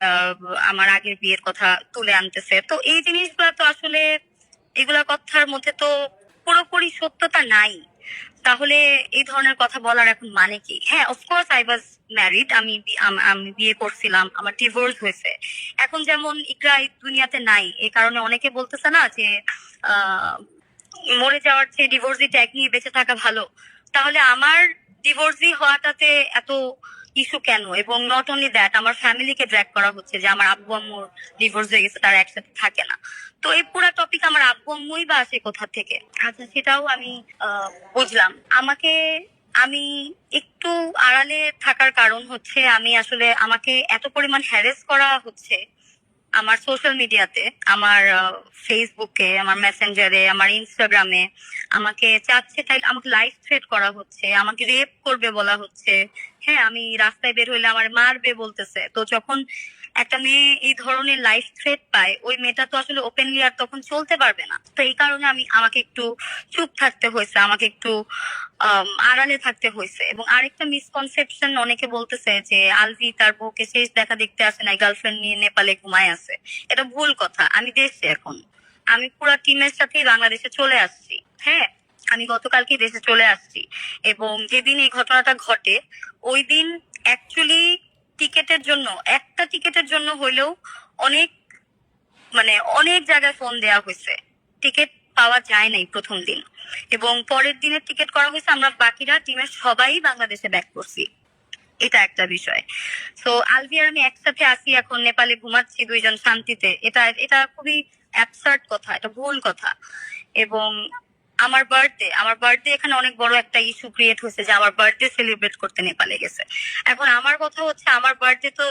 আহ, আমার আগের বিয়ের কথা তুলে আনতেছে। তো এই জিনিসগুলো তো আসলে এগুলা কথার মধ্যে তো পুরোপুরি সত্যতা নাই। তাহলে এই ধরনের কথা বলার এখন মানে কি? হ্যাঁ, অফকোর্স আই ওয়াজ ম্যারিড, আমি বিয়ে করছিলাম, আমার ডিভোর্স হয়েছে। এখন যেমন ইকরা এই দুনিয়াতে নাই, এই কারণে অনেকে বলতেছে না যে আহ মরে যাওয়ার চেয়ে ডিভোর্সি ট্যাগ নিয়ে বেঁচে থাকা ভালো। তাহলে আমার ডিভোর্সি হওয়াটাতে এত ইস্যু কেন? এবং নট অনলি দ্যাট, আমার ফ্যামিলিকে ড্র্যাগ করা হচ্ছে যে আমার আব্বু আম্মুর ডিভোর্স হয়ে গেছে, তারা একসাথে থাকে না। তো এই পুরো টপিক আমার আব্বু আম্মুই বা আসে কোথা থেকে? আচ্ছা, সেটাও আমি বুঝলাম। আমি একটু আড়ালে থাকার কারণ হচ্ছে আমি আসলে আমাকে এত পরিমাণ হ্যারেস করা হচ্ছে আমার সোশ্যাল মিডিয়াতে, আমার ফেসবুকে, আমার মেসেঞ্জারে, আমার ইনস্টাগ্রামে। আমাকে চাচ্ছে তাই আমাকে লাইভ থ্রেট করা হচ্ছে, আমাকে রেপ করবে বলা হচ্ছে। হ্যাঁ, আমি রাস্তায় বের হইলে আমার মারবে বলতেছে। তো যখন একটা মেয়ে এই ধরনের লাইফ থ্রেট পায়, ওই মেয়েটা তো আসলে ওপেনলি আর তখন চলতে পারবে না। তো এই কারণে আমাকে একটু চুপ থাকতে হয়েছে, আমাকে একটু আড়ালে থাকতে হয়েছে। এবং আরেকটা মিসকনসেপশন, অনেকে বলতেছে যে আলভি তার বউকে শেষ দেখা দেখতে আসে না, গার্লফ্রেন্ড নিয়ে নেপালে ঘুমায় আছে। এটা ভুল কথা। আমি দেশে এখন, আমি পুরো টিমের সাথেই বাংলাদেশে চলে আসছি। হ্যাঁ, আমি গতকালকে দেশে চলে আসছি। এবং যেদিন এই ঘটনাটা ঘটে, ওই দিন অ্যাকচুয়ালি টিকেটের জন্য, একটা টিকেটের জন্য হইলেও অনেক, মানে অনেক জায়গায় ফোন দেওয়া হয়েছে। টিকিট পাওয়া যায় নাই প্রথম দিন, এবং পরের দিনের টিকিট করা হয়েছে। আমরা বাকিরা টিমের সবাই বাংলাদেশে ব্যাক করছি। এটা একটা বিষয়। তো আলভি আর আমি একসাথে আসি, এখন নেপালে ঘুমাচ্ছি দুইজন শান্তিতে। এটা এটা খুবই অ্যাবসার্ড কথা, এটা ভুল কথা। এবং আমার বার্থডে এখানে অনেক বড় একটা ইস্যু ক্রিয়েট হয়েছে যে আমার বার্থডে সেলিব্রেট করতে নেপালে গেছে। এখন আমার কথা হচ্ছে, আমার বার্থডে তো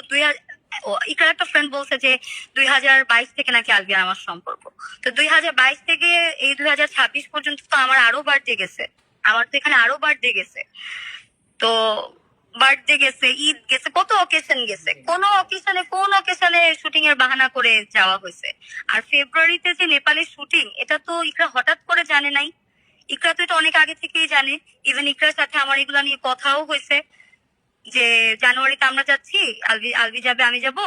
ইকার একটা ফ্রেন্ড বলছে যে 2022 থেকে নাকি আলভি আর আমার সম্পর্ক। তো 2022 থেকে এই 2026 পর্যন্ত তো আমার আরো বার্থডে গেছে, আমার তো এখানে আরো বার্থডে গেছে। তো বার্থডে গেছে, ঈদ গেছে, কত অকেশন গেছে, কোন অকেশনে শুটিং এর বাহানা করে যাওয়া হয়েছে। আর ফেব্রুয়ারিতে যে নেপালের শুটিং, এটা তো ইকরা হঠাৎ করে জানে নাই। ইকরা তো এটা অনেক আগে থেকেই জানে। ইভেন ইকরার সাথে আমার এগুলা নিয়ে কথাও হয়েছে যে জানুয়ারিতে আমরা যাচ্ছি, আলভি আলভি যাবে, আমি যাব,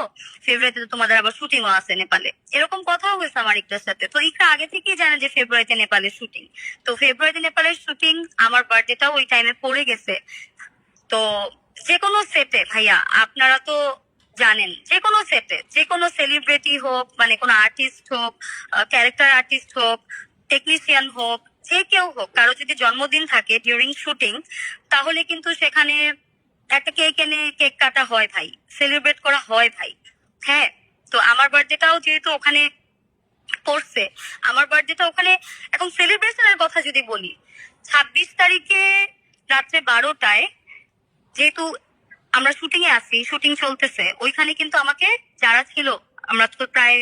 ফেব্রুয়ারিতে তো তোমাদের আবার শুটিংও আছে নেপালে। এরকম কথাও হয়েছে আমার ইকরার সাথে। তো ইকরা আগে থেকেই জানে যে ফেব্রুয়ারিতে নেপালের শুটিং। তো ফেব্রুয়ারিতে নেপালের শুটিং, আমার বার্থডেটাও ওই টাইমে পড়ে গেছে। তো যে কোনো সেটে ভাইয়া, আপনারা তো জানেন, যে কোনো সেটে যে কোনো সেলিব্রিটি হোক, মানে কোনো আর্টিস্ট হোক, ক্যারেক্টার আর্টিস্ট হোক, টেকনিশিয়ান হোক, যে কেউ হোক, কারো যদি জন্মদিন থাকে ডিউরিং শুটিং, তাহলে কিন্তু সেখানে একটা কেক এনে কেক কাটা হয় ভাই, সেলিব্রেট করা হয় ভাই। হ্যাঁ, তো আমার বার্থডেটাও যেহেতু ওখানে পড়ছে, আমার বার্থডেটা ওখানে। এখন সেলিব্রেশনের কথা যদি বলি, 26 তারিখে রাত্রে 12টায়, যেহেতু আমরা শুটিং এ আছি, শুটিং চলতেছে, ওইখানে কিন্তু আমাকে যারা ছিল, আমরা তো প্রায়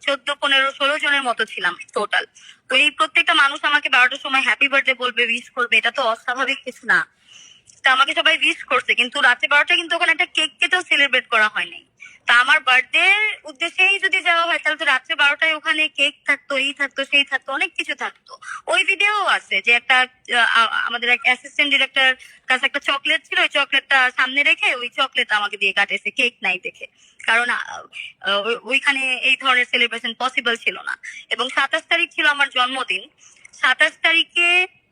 14, 15, 16 জনের মতো ছিলাম টোটাল। তো এই প্রত্যেকটা মানুষ আমাকে 12টার সময় হ্যাপি বার্থডে বলবে, উইশ করবে, এটা তো অস্বাভাবিক কিছু না। তা আমাকে সবাই উইশ করছে, কিন্তু রাতে 12টা কিন্তু ওখানে একটা কেক কেটেও সেলিব্রেট করা হয়নি। তা আমার বার্থডে উদ্দেশ্যেই যদি যাওয়া হয়, তাহলে তো রাত্রে 12টায় ওখানে কেক থাকতো, এই থাকতো, সেই থাকতো, অনেক কিছু থাকতো। ওই ভিডিও আছে যে একটা আমাদের এক অ্যাসিস্ট্যান্ট ডিরেক্টর কাছে একটা চকলেট ছিল, ওই চকলেটটা সামনে রেখে ওই চকলেট আমাকে দিয়ে কাটেছে, কেক নাই দেখে। কারণ ওইখানে এই ধরনের সেলিব্রেশন পসিবল ছিল না। এবং 27 তারিখ ছিল আমার জন্মদিন। 27 তারিখে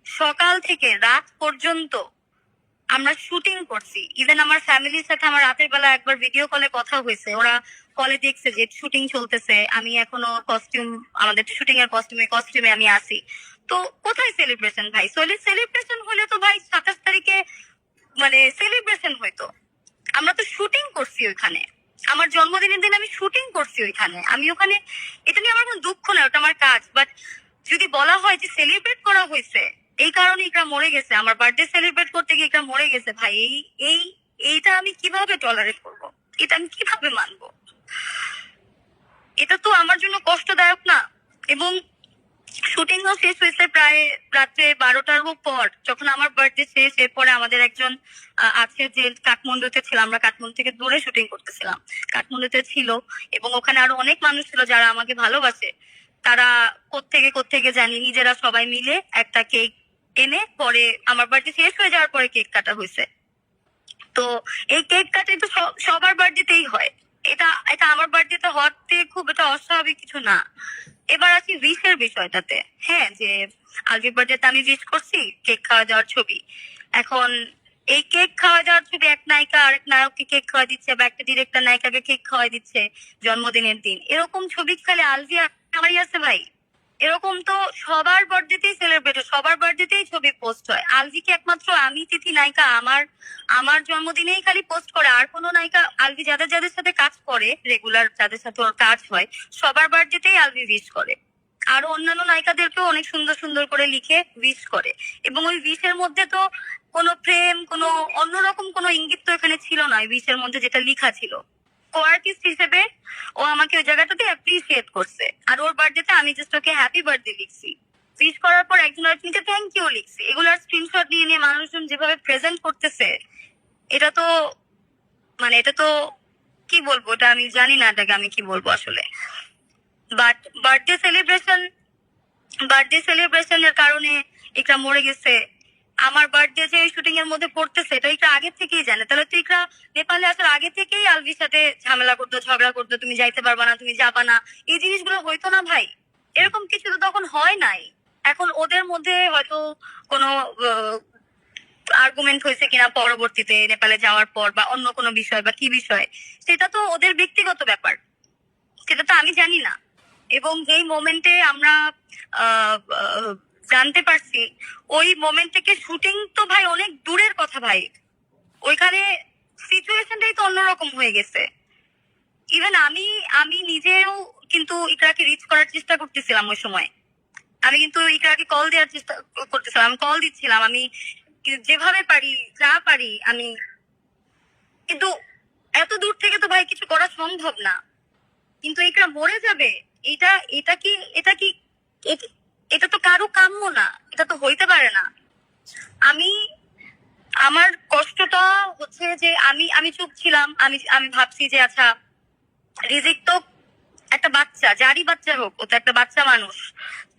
সকাল থেকে রাত পর্যন্ত আমরা শুটিং করছি। ইভেন আমার ফ্যামিলির সাথে আমার রাতের বেলা একবার ভিডিও কলে কথা হয়েছে, ওরা কলে দেখছে যে শুটিং চলতেছে, আমি এখনো কস্টিউম, আমাদের শুটিং এর কস্টিউমে আমি আছি। তো কোথায় সেলিব্রেশন ভাই? সেলিব্রেশন হলে তো ভাই 27 তারিখে মানে সেলিব্রেশন হইতো। আমরা তো শুটিং করছি ওইখানে, আমার জন্মদিনের দিন আমি শুটিং করছি ওইখানে, আমি ওখানে। এটা নিয়ে আমার কোনো দুঃখ না, ওটা আমার কাজ। বাট যদি বলা হয় যে সেলিব্রেট করা হয়েছে, এই কারণে ইকরা মরে গেছে, আমার বার্থডে সেলিব্রেট করতে গিয়ে ইকরা মরে গেছে, ভাই এই এইটা আমি কিভাবে টলারেট করব? এটা আমি কিভাবে মানবো? এটা তো আমার জন্য কষ্টদায়ক না? এবং শুটিংও শেষ হয়েছে প্রায় রাত্রে 12টার পর, যখন আমার বার্থডে শেষ। এরপরে আমাদের একজন আছে যে কাঠমান্ডুতে ছিল, আমরা কাঠমান্ডু থেকে দূরে শুটিং করতেছিলাম, কাঠমান্ডুতে ছিল। এবং ওখানে আরো অনেক মানুষ ছিল যারা আমাকে ভালোবাসে। তারা কোত্থেকে জানি, নিজেরা সবাই মিলে একটা কেক এনে, পরে আমার বার্থডে শেষ হয়ে যাওয়ার পরে কেক কাটা হয়েছে। তো এই কেক কাটে তো সবার বার্থডেতেই হয়, এটা এটা আমার বার্থডেতে হতে খুব এটা অস্বাভাবিক কিছু না। এবার আসি উইশের বিষয়টাতে। হ্যাঁ, যে আলভির বার্থডেতে আমি উইশ করছি, কেক খাওয়া যাওয়ার ছবি। এখন এই কেক খাওয়া যাওয়ার ছবি এক নায়িকা আরেক নায়ককে কেক খাওয়া দিচ্ছে, বা একটা ডিরেক্টর নায়িকাকে কেক খাওয়াই দিচ্ছে জন্মদিনের দিন। এরকম ছবি কি খালি আলভি আর আমারই আছে ভাই? এরকম তো সবার বার্থডেতেই সেলিব্রেট হয়, সবার বার্থডেতেই ছবি পোস্ট হয়। আলভি কি একমাত্র আমি তিথি নায়িকা আমার আমার জন্মদিনেই খালি পোস্ট করে? আর কোনো নায়িকা, আলভি যাদের যাদের সাথে কাজ করে রেগুলার, যাদের সাথে ওর কাজ হয়, সবার বার্থডেতেই আলভি উইশ করে। আরো অন্যান্য নায়িকাদেরকেও অনেক সুন্দর সুন্দর করে লিখে উইশ করে। এবং ওই উইশের মধ্যে তো কোনো প্রেম, কোনো অন্যরকম কোনো ইঙ্গিত তো এখানে ছিল না। উইশের মধ্যে যেটা লেখা ছিল, কো আর্টিস্ট হিসেবে ও আমাকে ওই জায়গাটাতে অ্যাপ্রিসিয়েট করছে। আর ওর বার্থডেতে আমি জাস্ট ওকে হ্যাপি বার্থডে লিখছি, উইশ করার পর একজন আরেকজনকে থ্যাংক ইউ লিখছি। এগুলার স্ক্রিনশট নিয়ে নিয়ে মানুষজন যেভাবে প্রেজেন্ট করতেছে, এটা তো মানে এটা তো কি বলবো, এটা আমি জানি না এটাকে আমি কি বলবো আসলে। বাট বার্থডে সেলিব্রেশনের কারণে এটা মরে গেছে। আমার বার্থডে যে শুটিং এর মধ্যে পড়তেছে, এটা এটা আগে থেকেই জানে। তাহলে তো ইকরা নেপালে আসার আগে থেকেই আলভির সাথে ঝামেলা করতো, ঝগড়া করতো, তুমি যাইতে পারবা না, তুমি যাবা না, এই জিনিসগুলো হইতো না ভাই। এরকম কিছু তো তখন হয় নাই। এখন ওদের মধ্যে হয়তো কোনো আর্গুমেন্ট হয়েছে কিনা পরবর্তীতে নেপালে যাওয়ার পর, বা অন্য কোনো বিষয় বা কি বিষয়, সেটা তো ওদের ব্যক্তিগত ব্যাপার, সেটা তো আমি জানি না। এবং যেই মোমেন্টে আমরা আহ, আহ, জানতে পারছি, ওই মোমেন্ট থেকে শুটিং তো ভাই অনেক দূরের কথা ভাই। ওইখানে সিচুয়েশনটাই তো অন্যরকম হয়ে গেছে। ইভেন আমি আমি নিজেও কিন্তু ইকরাকে রিচ করার চেষ্টা করতেছিলাম ওই সময়। আমি কিন্তু ইকরাকে কল দেওয়ার চেষ্টা করতেছিলাম, আমি কল দিচ্ছিলাম, আমি যেভাবে পারি, যা পারি আমি। কিন্তু এত দূর থেকে তো ভাই কিছু করা সম্ভব না। কিন্তু ইকরা মরে যাবে, এটা এটা কি এটা কি এট- এটা তো কারো কাম্য না, এটা তো হইতে পারে না। আমি আমার কষ্টটা হচ্ছে যে আমি আমি চুপ ছিলাম। আমি আমি ভাবছি যে আচ্ছা, রিজিক তো একটা বাচ্চা, যারই বাচ্চা হোক, ও তো একটা বাচ্চা মানুষ।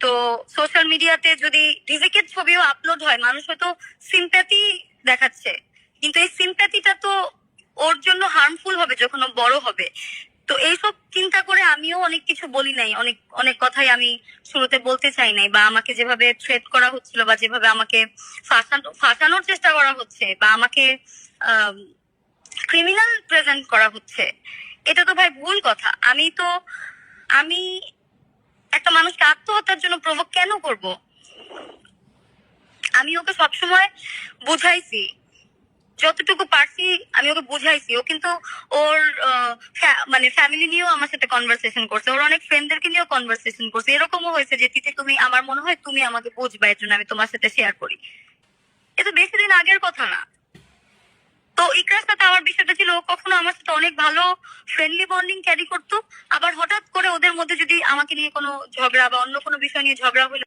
তো সোশ্যাল মিডিয়াতে যদি রিজিকের ছবিও আপলোড হয়, মানুষ হয়তো সিম্প্যাথি দেখাচ্ছে, কিন্তু এই সিম্প্যাথিটা তো ওর জন্য হার্মফুল হবে যখন ও বড় হবে। তো এইসব চিন্তা করে আমিও অনেক কিছু বলি নাই, অনেক অনেক কথাই আমি শুরুতে বলতে চাই নাই, বা আমাকে যেভাবে থ্রেট করা হচ্ছিল, বা যেভাবে আমাকে ফাঁসানোর চেষ্টা করা হচ্ছে, বা আমাকে ক্রিমিনাল প্রেজেন্ট করা হচ্ছে, এটা তো ভাই ভুল কথা। আমি একটা মানুষকে আত্মহত্যার জন্য প্রভোগ কেন করব? আমি ওকে সবসময় বুঝাইছি, যতটুকু পারছি আমি ওকে বুঝাইছি। ও কিন্তু ওর মানে ফ্যামিলি নিয়েও আমার সাথে কনভারসেশন করছে, ওর অনেক ফ্রেন্ডদেরকে নিয়েও কনভারসেশন করছে। এরকমও হয়েছে যে তিথি তুমি, আমার মনে হয় তুমি আমাকে বুঝবা, এর জন্য আমি তোমার সাথে শেয়ার করি। এটা বেশি দিন আগের কথা না। তো ইকরার সাথে আমার বিষয়টা ছিল, ও কখনো আমার সাথে অনেক ভালো ফ্রেন্ডলি বন্ডিং ক্যারি করতো, আবার হঠাৎ করে ওদের মধ্যে যদি আমাকে নিয়ে কোনো ঝগড়া বা অন্য কোনো বিষয় নিয়ে ঝগড়া হলো,